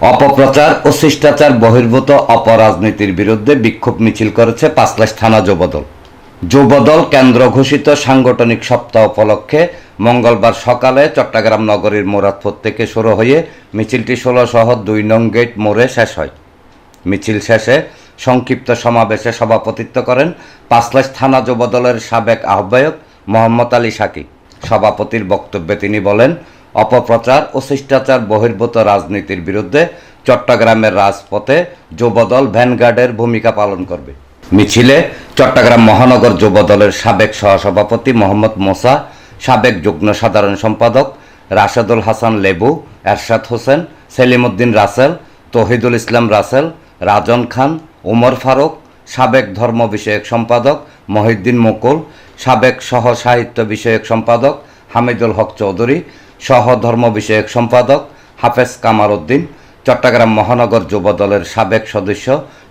অপপ্রচার ও শিষ্টাচার বহির্ভূত অপরাজনীতির বিরুদ্ধে বিক্ষোভ মিছিল করেছে পাঁচলাইশ থানা যুবদল। যুবদল কেন্দ্র ঘোষিত সাংগঠনিক সপ্তাহ উপলক্ষে মঙ্গলবার সকালে চট্টগ্রাম নগরীর মুরাদপুর থেকে শুরু হয়ে মিছিলটি 16 শহর 2 নং গেট মোড়ে শেষ হয়। মিছিল শেষে সংক্ষিপ্ত সমাবেশে সভাপতিত্ব করেন পাঁচলাইশ থানা যুবদলের সাবেক আহ্বায়ক মোহাম্মদ আলী সাকি। সভাপতির বক্তব্যে তিনি বলেন, অপপ্রচার ও শিষ্টাচার বহির্ভূত রাজনীতির বিরুদ্ধে চট্টগ্রামের রাজপথে যুবদল ভ্যানগার্ডের ভূমিকা পালন করবে। মিছিলে চট্টগ্রাম মহানগর যুবদলের সাবেক সহসভাপতি মোহাম্মদ মোসা, সাবেক যুগ্ম সাধারণ সম্পাদক রাশেদুল হাসান লেবু, এরশাদ হোসেন, সেলিম উদ্দিন রাসেল, তৌহিদুল ইসলাম রাসেল, রাজন খান, ওমর ফারুক, সাবেক ধর্ম বিষয়ক সম্পাদক মহিউদ্দিন মুকুল, সাবেক সহ সাহিত্য বিষয়ক সম্পাদক হামিদুল হক চৌধুরী, সহ ধর্ম বিষয়ক সম্পাদক হাফেজ কামাল উদ্দিন, চট্টগ্রাম মহানগর যুবদলের সাবেক সদস্য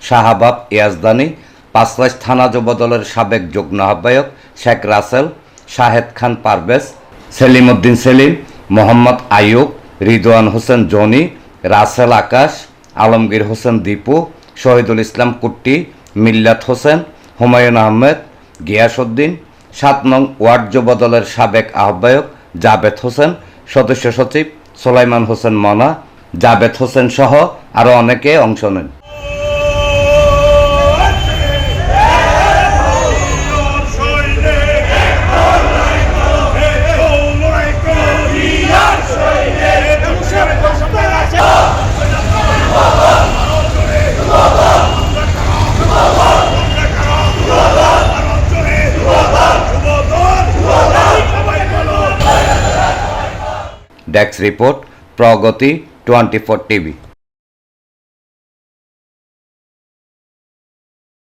শাহাবাব ইয়াজদানি, পাঁচলাইশ থানা যুবদলের সাবেক যুগ্ম আহ্বায়ক শেখ রাসেল, শাহেদ খান পারভেজ, সেলিম উদ্দিন সেলিম, মোহাম্মদ আইয়ুব, রিদওয়ান হোসেন জনি, রাসেল আকাশ, আলমগীর হোসেন দীপু, শহীদুল ইসলাম কুট্টি, মিল্লাত হোসেন, হুমায়ুন আহমেদ, গিয়াসউদ্দিন, 7 নং ওয়ার্ড যুবদলের সাবেক আহ্বায়ক জাবেদ হোসেন, সদস্য সচিব সোলাইমান হোসেন মনা, জাবেদ হোসেন সহ আরও অনেকে অংশ নেন। ডেস্ক রিপোর্ট, প্রগতি 24 টিভি।